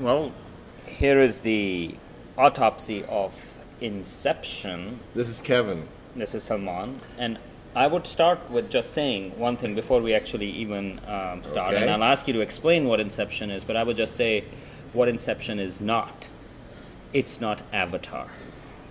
Well, here is the autopsy of Inception. This is Kevin. This is Salman. And I would start with just saying one thing before we actually even start. Okay. And I'll ask you to explain what Inception is, but I would just say what Inception is not. It's not Avatar.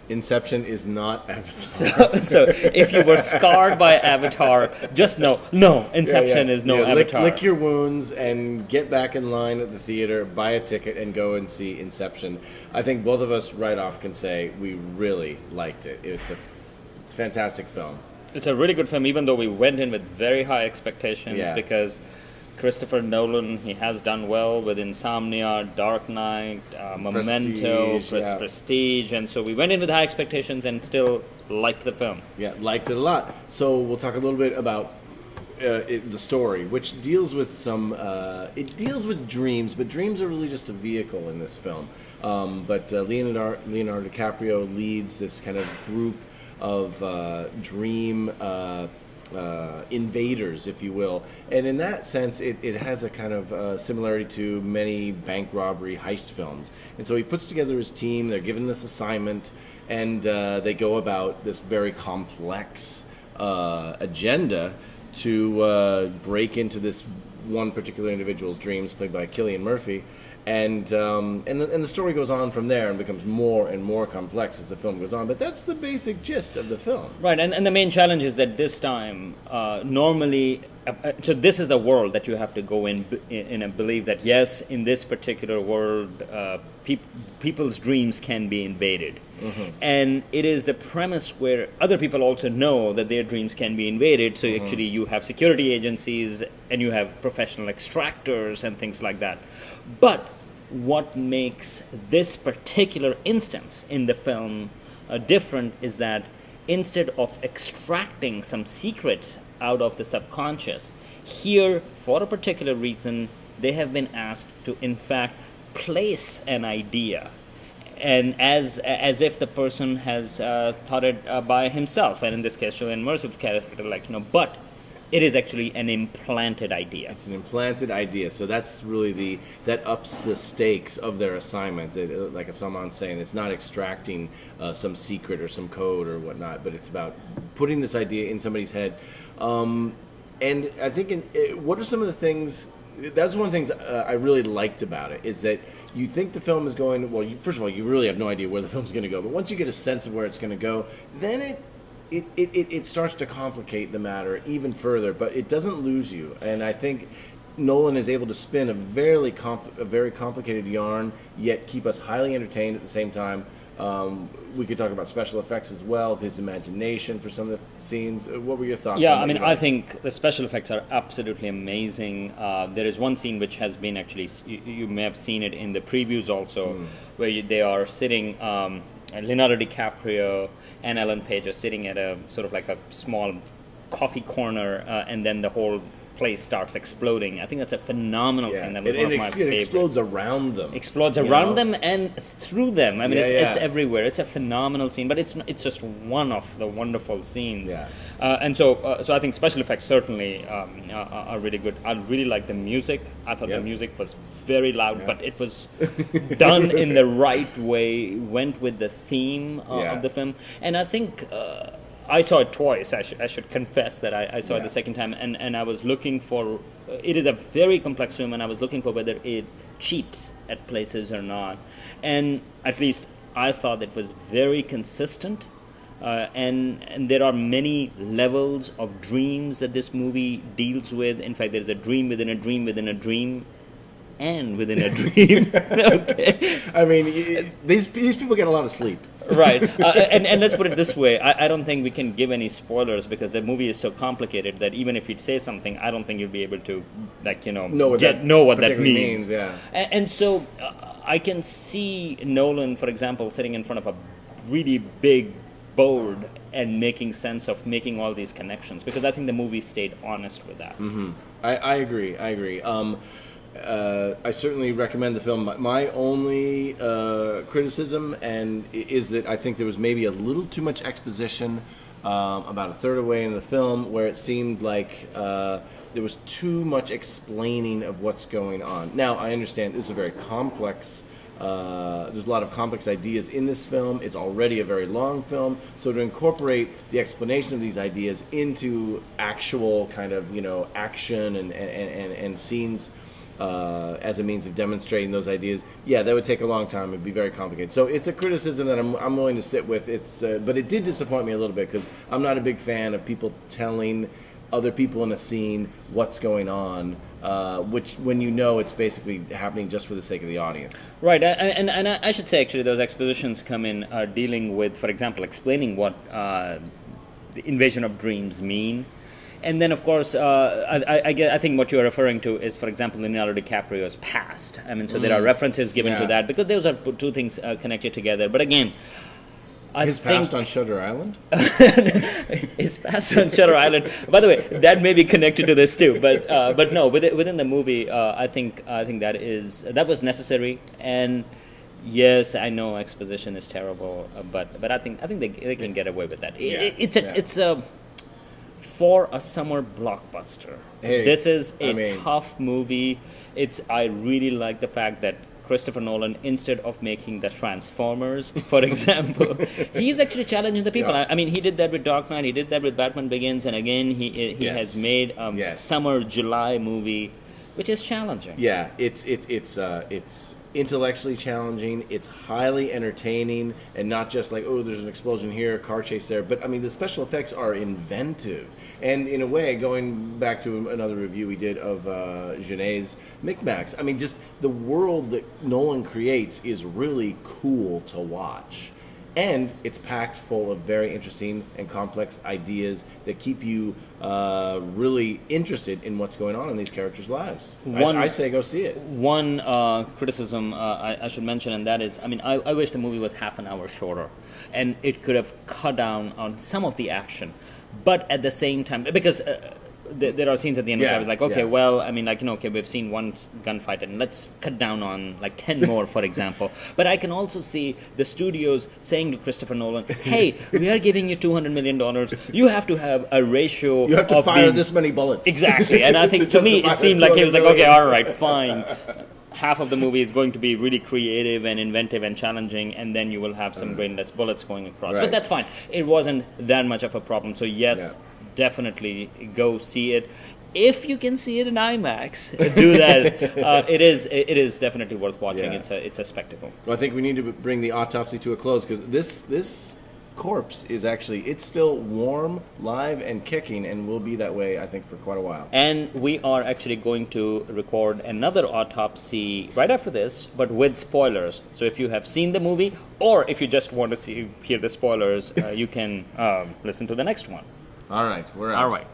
Inception is not Avatar. So if you were scarred by Avatar, just know, no, Inception is no Avatar. Lick your wounds and get back in line at the theater, buy a ticket, and go and see Inception. I think both of us right off can say we really liked it. It's a fantastic film. It's a really good film, even though we went in with very high expectations because Christopher Nolan, he has done well with Insomnia, Dark Knight, Memento, Prestige, and so we went in with high expectations and still liked the film. Yeah, liked it a lot. So we'll talk a little bit about the story, which deals with it deals with dreams, but dreams are really just a vehicle in this film. But Leonardo DiCaprio leads this kind of group of dream invaders, if you will, and in that sense it has a kind of similarity to many bank robbery heist films. And so he puts together his team, they're given this assignment, and they go about this very complex agenda to break into this one particular individual's dreams, played by Cillian Murphy, and the story goes on from there and becomes more and more complex as the film goes on. But that's the basic gist of the film. Right, and the main challenge is that this time, normally, so this is the world that you have to go in and believe that, yes, in this particular world, people's dreams can be invaded. Mm-hmm. And it is the premise where other people also know that their dreams can be invaded, so actually you have security agencies and you have professional extractors and things like that. But what makes this particular instance in the film different is that instead of extracting some secrets out of the subconscious, here, for a particular reason, they have been asked to, in fact, place an idea, and as if the person has thought it by himself, and in this case, show an immersive character, but it is actually an implanted idea. It's an implanted idea, so that's really that ups the stakes of their assignment. Like Salman's saying, it's not extracting some secret or some code or whatnot, but it's about putting this idea in somebody's head. And I think, what are some of the things? That's one of the things I really liked about it, is that you think the film is going, well, first of all, you really have no idea where the film's going to go, but once you get a sense of where it's going to go, then it starts to complicate the matter even further, but it doesn't lose you. And I think Nolan is able to spin a very complicated yarn, yet keep us highly entertained at the same time. We could talk about special effects as well, his imagination for some of the scenes. What were your thoughts? Yeah, I think the special effects are absolutely amazing. There is one scene which has been actually, you may have seen it in the previews also, where they are sitting, Leonardo DiCaprio and Ellen Page are sitting at a sort of like a small coffee corner, and then the whole place starts exploding. I think that's a phenomenal scene. That was one of my favorites. It explodes around them. Explodes around them and through them. I mean, it's everywhere. It's a phenomenal scene, but it's just one of the wonderful scenes. Yeah. And so I think special effects certainly are really good. I really like the music. I thought the music was very loud, but it was done in the right way, went with the theme of the film. And I think I saw it twice. I should confess that I saw it the second time, and I was looking for. It is a very complex film, and I was looking for whether it cheats at places or not. And at least I thought it was very consistent. And there are many levels of dreams that this movie deals with. In fact, there's a dream within a dream within a dream, and within a dream. Okay. I mean, these people get a lot of sleep. Right, and let's put it this way: I don't think we can give any spoilers because the movie is so complicated that even if you'd say something, I don't think you'll be able to, know what that means. Yeah. And so I can see Nolan, for example, sitting in front of a really big board and making sense of making all these connections, because I think the movie stayed honest with that. Mm-hmm. I agree. I certainly recommend the film. My only criticism is that I think there was maybe a little too much exposition about a third of the way into the film, where it seemed like there was too much explaining of what's going on. Now, I understand this is a very complex. There's a lot of complex ideas in this film. It's already a very long film, so to incorporate the explanation of these ideas into actual kind of action and scenes as a means of demonstrating those ideas, that would take a long time. It'd be very complicated. So it's a criticism that I'm willing to sit with. But it did disappoint me a little bit because I'm not a big fan of people telling other people in a scene what's going on, which when it's basically happening just for the sake of the audience. Right, and I should say actually those expositions come in dealing with, for example, explaining what the invasion of dreams mean. And then, of course, I think what you're referring to is, for example, Leonardo DiCaprio's past. I mean, so there are references given to that, because those are two things connected together. But again, His past on Shutter Island? His past on Shutter Island. By the way, that may be connected to this too. But no, within the movie, I think that was necessary. And yes, I know exposition is terrible, but I think they can get away with that. It's a for a summer blockbuster. Hey, this is a tough movie. I really like the fact that Christopher Nolan, instead of making the Transformers, for example, he's actually challenging the people. I mean, he did that with Dark Knight, he did that with Batman Begins, and again, he has made summer July movie, which is challenging. Yeah, it's intellectually challenging. It's highly entertaining, and not just like, oh, there's an explosion here, a car chase there. But I mean, the special effects are inventive, and in a way, going back to another review we did of Genet's Micmacs, I mean, just the world that Nolan creates is really cool to watch. And it's packed full of very interesting and complex ideas that keep you really interested in what's going on in these characters' lives. I say go see it. One criticism I should mention, and that is, I mean, I wish the movie was half an hour shorter, and it could have cut down on some of the action. But at the same time, because there are scenes at the end which I was like, okay, well, I mean, like, okay, we've seen one gunfight, and let's cut down on like 10 more, for example. But I can also see the studios saying to Christopher Nolan, hey, we are giving you $200 million. You have to have a ratio. You have to fire this many bullets. Exactly. And I think to me, it seemed like he was like, okay, all right, fine. Half of the movie is going to be really creative and inventive and challenging, and then you will have some brainless bullets going across. Right. But that's fine. It wasn't that much of a problem. So yes, definitely go see it. If you can see it in IMAX, do that. It is definitely worth watching. Yeah. It's a spectacle. Well, I think we need to bring the autopsy to a close, because this corpse is it's still warm, live, and kicking, and will be that way, I think, for quite a while. And we are actually going to record another autopsy right after this, but with spoilers. So if you have seen the movie, or if you just want to hear the spoilers, you can listen to the next one. All right, we're out. All right.